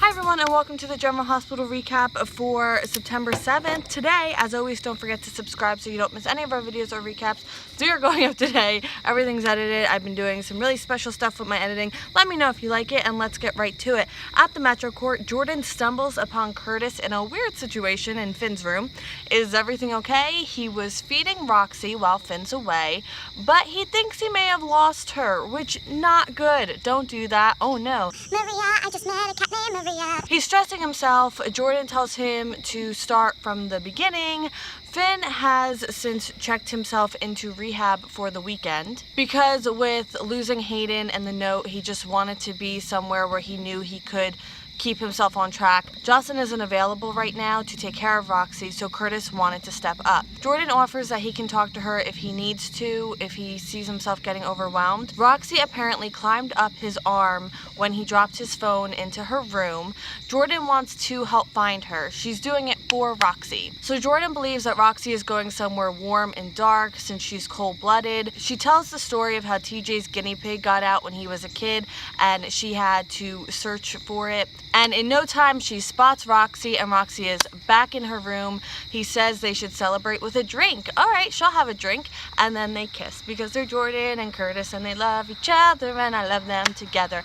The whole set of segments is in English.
Hi everyone and welcome to the General Hospital recap for September 7th. Today, as always, don't forget to subscribe so you don't miss any of our videos or recaps. So you're going up today. Everything's edited. I've been doing some really special stuff with my editing. Let me know if you like it and let's get right to it. At the Metro Court, Jordan stumbles upon Curtis in a weird situation in Finn's room. Is everything okay? He was feeding Roxy while Finn's away, but he thinks he may have lost her, which not good. Don't do that. Oh no. Maria, I just met a cat named Maria. He's stressing himself. Jordan tells him to start from the beginning. Finn has since checked himself into rehab for the weekend because with losing Hayden and the note, he just wanted to be somewhere where he knew he could keep himself on track. Jocelyn isn't available right now to take care of Roxy, so Curtis wanted to step up. Jordan offers that he can talk to her if he needs to, if he sees himself getting overwhelmed. Roxy apparently climbed up his arm when he dropped his phone into her room. Jordan wants to help find her. She's doing it for Roxy. So Jordan believes that Roxy is going somewhere warm and dark since she's cold-blooded. She tells the story of how TJ's guinea pig got out when he was a kid and she had to search for it. And in no time, she spots Roxy, and Roxy is back in her room. He says they should celebrate with a drink. All right, she'll have a drink. And then they kiss because they're Jordan and Curtis, and they love each other, and I love them together.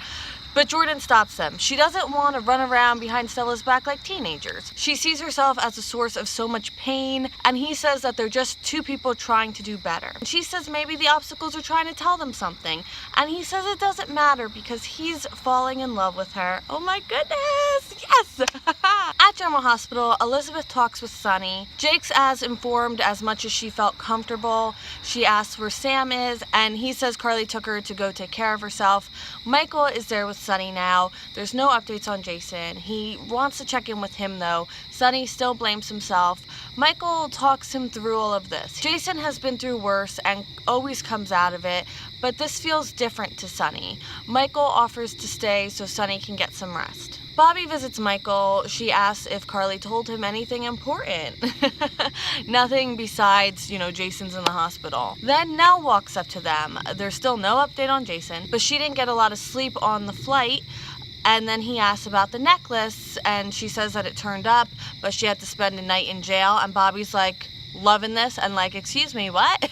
But Jordan stops them. She doesn't want to run around behind Stella's back like teenagers. She sees herself as a source of so much pain, and he says that they're just two people trying to do better. And she says maybe the obstacles are trying to tell them something, and he says it doesn't matter because he's falling in love with her. Oh my goodness, yes! At General Hospital, Elizabeth talks with Sunny. Jake's as informed as much as she felt comfortable. She asks where Sam is, and he says Carly took her to go take care of herself. Michael is there with Sunny now. There's no updates on Jason. He wants to check in with him though. Sunny still blames himself. Michael talks him through all of this. Jason has been through worse and always comes out of it, but this feels different to Sunny. Michael offers to stay so Sunny can get some rest. Bobby visits Michael. She asks if Carly told him anything important. Nothing besides, Jason's in the hospital. Then Nell walks up to them. There's still no update on Jason, but she didn't get a lot of sleep on the flight. And then he asks about the necklace, and she says that it turned up, but she had to spend a night in jail. And Bobby's like, loving this and like, excuse me, what?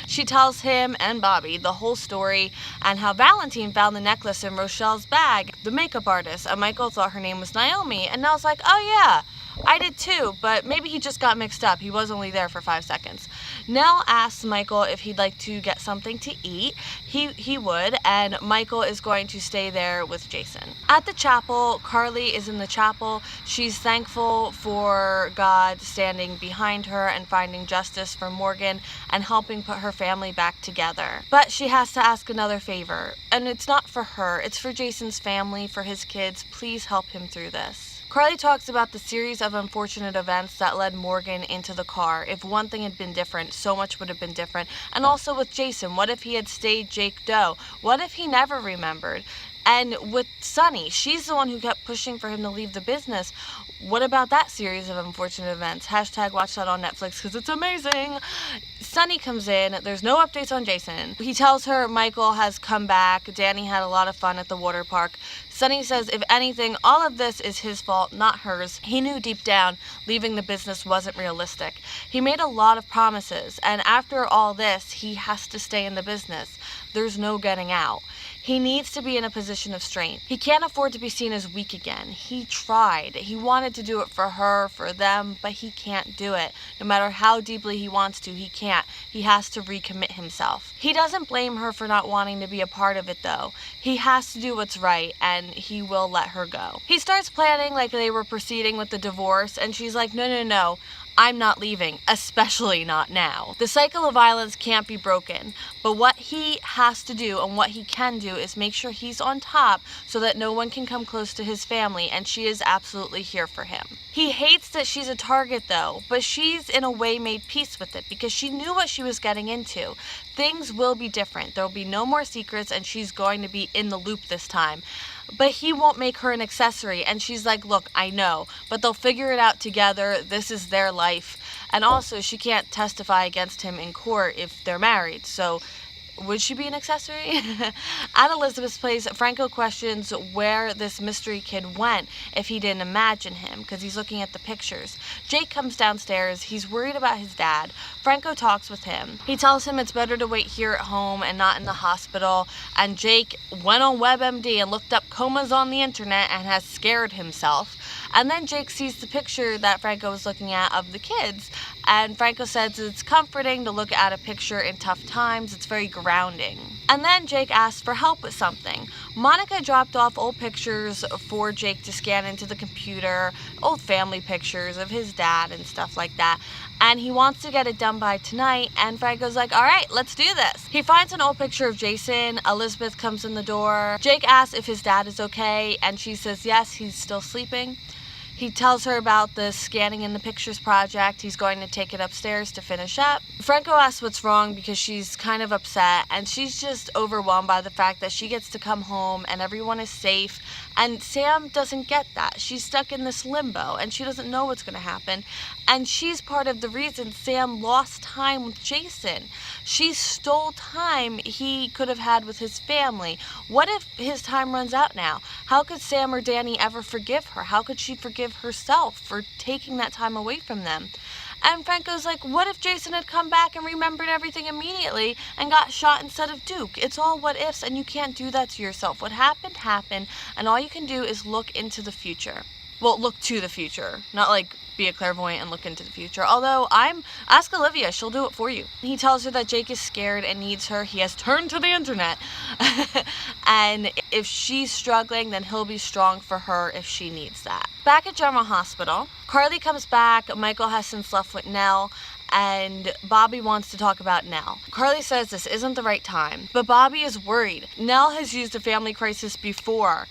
She tells him and Bobby the whole story and how Valentine found the necklace in Rochelle's bag, the makeup artist, and Michael thought her name was Naomi, and Nell's like, oh yeah, I did too, but maybe he just got mixed up. He was only there for 5 seconds. Nell asks Michael if he'd like to get something to eat. He would, and Michael is going to stay there with Jason. At the chapel, Carly is in the chapel. She's thankful for God standing behind her and finding justice for Morgan and helping put her family back together. But she has to ask another favor, and it's not for her. It's for Jason's family, for his kids. Please help him through this. Carly talks about the series of unfortunate events that led Morgan into the car. If one thing had been different, so much would have been different. And also with Jason, what if he had stayed Jake Doe? What if he never remembered? And with Sunny, she's the one who kept pushing for him to leave the business. What about that series of unfortunate events? Hashtag watch that on Netflix because it's amazing. Sunny comes in. There's no updates on Jason. He tells her Michael has come back. Danny had a lot of fun at the water park. Sunny says if anything, all of this is his fault, not hers. He knew deep down leaving the business wasn't realistic. He made a lot of promises, and after all this, he has to stay in the business. There's no getting out. He needs to be in a position of strength. He can't afford to be seen as weak again. He tried. He wanted to do it for her, for them, but he can't do it. No matter how deeply he wants to, he can't. He has to recommit himself. He doesn't blame her for not wanting to be a part of it, though. He has to do what's right, and he will let her go. He starts planning like they were proceeding with the divorce, and she's like, no. I'm not leaving, especially not now. The cycle of violence can't be broken, but what he has to do and what he can do is make sure he's on top so that no one can come close to his family, and she is absolutely here for him. He hates that she's a target though, but she's in a way made peace with it because she knew what she was getting into. Things will be different. There'll be no more secrets, and she's going to be in the loop this time. But he won't make her an accessory, and she's like, look, I know, but they'll figure it out together. This is their life. And also, she can't testify against him in court if they're married, so would she be an accessory? At Elizabeth's place, Franco questions where this mystery kid went if he didn't imagine him, because he's looking at the pictures. Jake comes downstairs. He's worried about his dad. Franco talks with him. He tells him it's better to wait here at home and not in the hospital, and Jake went on WebMD and looked up comas on the internet and has scared himself. And then Jake sees the picture that Franco was looking at of the kids, and Franco says it's comforting to look at a picture in tough times. It's very grounding. And then Jake asks for help with something. Monica dropped off old pictures for Jake to scan into the computer, old family pictures of his dad and stuff like that. And he wants to get it done by tonight, and Franco's like, all right, let's do this. He finds an old picture of Jason. Elizabeth comes in the door. Jake asks if his dad is okay, and she says yes, he's still sleeping. He tells her about the scanning in the pictures project. He's going to take it upstairs to finish up. Franco asks what's wrong because she's kind of upset, and she's just overwhelmed by the fact that she gets to come home and everyone is safe, and Sam doesn't get that. She's stuck in this limbo, and she doesn't know what's going to happen, and she's part of the reason Sam lost time with Jason. She stole time he could have had with his family. What if his time runs out now? How could Sam or Danny ever forgive her? How could she forgive herself for taking that time away from them? And Franco's like, what if Jason had come back and remembered everything immediately and got shot instead of Duke? It's all what ifs, and you can't do that to yourself. What happened, happened, and all you can do is look into the future. Well, look to the future, not like be a clairvoyant and look into the future. Although, ask Olivia, she'll do it for you. He tells her that Jake is scared and needs her. He has turned to the internet. And if she's struggling, then he'll be strong for her if she needs that. Back at General Hospital, Carly comes back. Michael has since left with Nell, and Bobby wants to talk about Nell. Carly says this isn't the right time, but Bobby is worried. Nell has used a family crisis before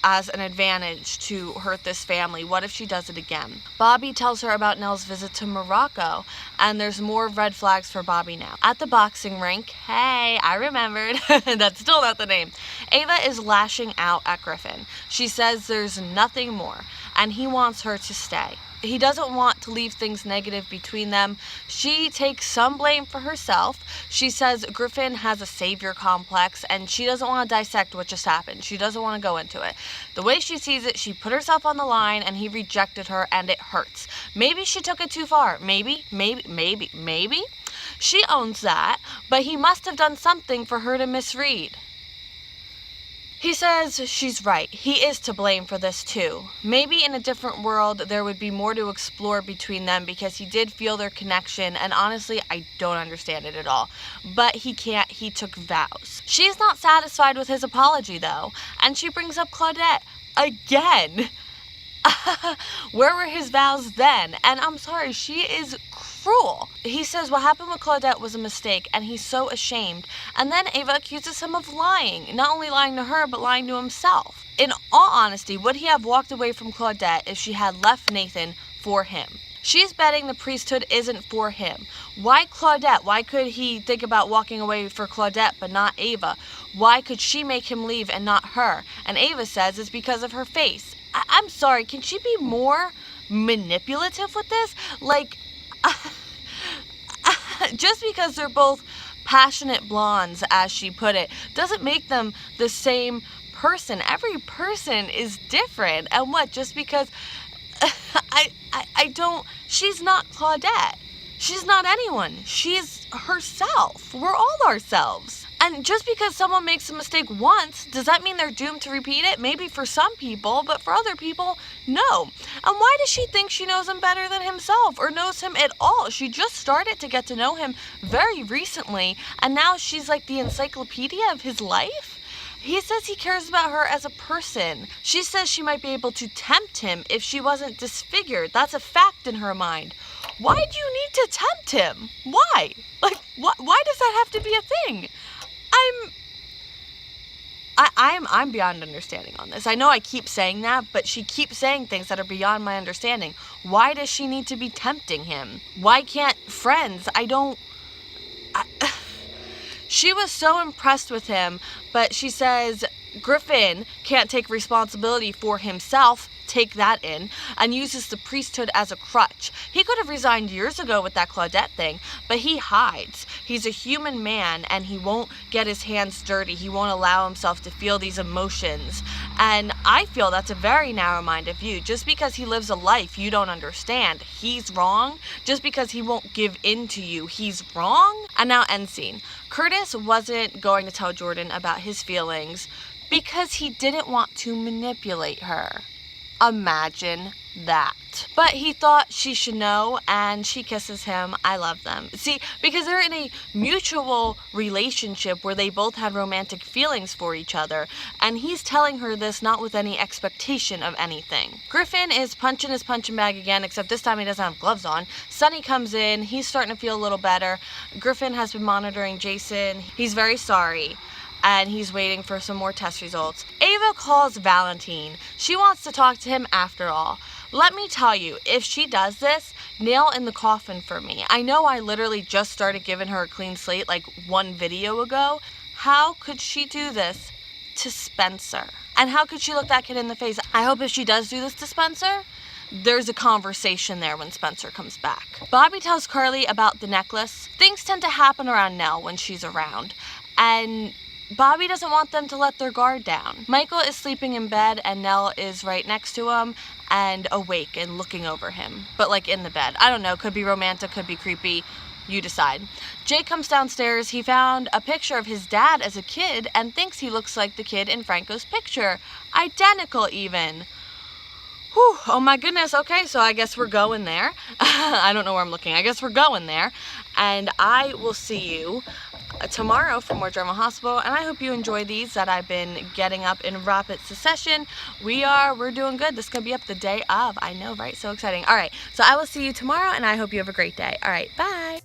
as an advantage to hurt this family. What if she does it again? Bobby tells her about Nell's visit to Morocco, and there's more red flags for Bobby now. At the boxing rink, hey, I remembered. That's still not the name. Ava is lashing out at Griffin. She says there's nothing more, and he wants her to stay. He doesn't want to leave things negative between them. She takes some blame for herself. She says Griffin has a savior complex, and she doesn't want to dissect what just happened. She doesn't want to go into it. The way she sees it, she put herself on the line, and he rejected her, and it hurts. Maybe she took it too far. Maybe. She owns that, but he must have done something for her to misread. He says she's right. He is to blame for this too. Maybe in a different world there would be more to explore between them, because he did feel their connection, and honestly I don't understand it at all. But he can't. He took vows. She's not satisfied with his apology though, and she brings up Claudette again. Where were his vows then? And I'm sorry, she is cruel. He says what happened with Claudette was a mistake, and he's so ashamed. And then Ava accuses him of lying. Not only lying to her, but lying to himself. In all honesty, would he have walked away from Claudette if she had left Nathan for him? She's betting the priesthood isn't for him. Why Claudette? Why could he think about walking away for Claudette but not Ava? Why could she make him leave and not her? And Ava says it's because of her face. I'm sorry, can she be more manipulative with this? Like, just because they're both passionate blondes, as she put it, doesn't make them the same person. Every person is different. And what, just because I don't, she's not Claudette. She's not anyone. She's herself. We're all ourselves. And just because someone makes a mistake once, does that mean they're doomed to repeat it? Maybe for some people, but for other people, no. And why does she think she knows him better than himself, or knows him at all? She just started to get to know him very recently, and now she's like the encyclopedia of his life? He says he cares about her as a person. She says she might be able to tempt him if she wasn't disfigured. That's a fact in her mind. Why do you need to tempt him? Why? Like, why does that have to be a thing? I'm beyond understanding on this. I know I keep saying that, but she keeps saying things that are beyond my understanding. Why does she need to be tempting him? Why can't friends? She was so impressed with him, but she says Griffin can't take responsibility for himself. take that in and uses the priesthood as a crutch. He could have resigned years ago with that Claudette thing, but he hides. He's a human man and he won't get his hands dirty. He won't allow himself to feel these emotions. And I feel that's a very narrow-minded view. Just because he lives a life you don't understand, he's wrong. Just because he won't give in to you, he's wrong. And now end scene. Curtis wasn't going to tell Jordan about his feelings because he didn't want to manipulate her. Imagine that. But he thought she should know, and she kisses him. I love them. See, because they're in a mutual relationship where they both had romantic feelings for each other, and he's telling her this not with any expectation of anything. Griffin is punching his punching bag again, except this time he doesn't have gloves on. Sonny comes in. He's starting to feel a little better. Griffin has been monitoring Jason. He's very sorry, and he's waiting for some more test results. Ava calls Valentine. She wants to talk to him after all. Let me tell you, if she does this, nail in the coffin for me. I know I literally just started giving her a clean slate like one video ago. How could she do this to Spencer? And how could she look that kid in the face? I hope if she does do this to Spencer, there's a conversation there when Spencer comes back. Bobby tells Carly about the necklace. Things tend to happen around Nell when she's around, and Bobby doesn't want them to let their guard down. Michael is sleeping in bed and Nell is right next to him and awake and looking over him, but like in the bed. I don't know, could be romantic, could be creepy, you decide. Jake comes downstairs. He found a picture of his dad as a kid and thinks he looks like the kid in Franco's picture. Identical even. Whew, oh my goodness, okay, so I guess we're going there. I don't know where I'm looking. I guess we're going there. And I will see you tomorrow for more Drama Hospital, and I hope you enjoy these that I've been getting up in rapid succession. We're doing good. This is gonna be up the day of. I know, right? So exciting. All right, so I will see you tomorrow, and I hope you have a great day. All right, bye.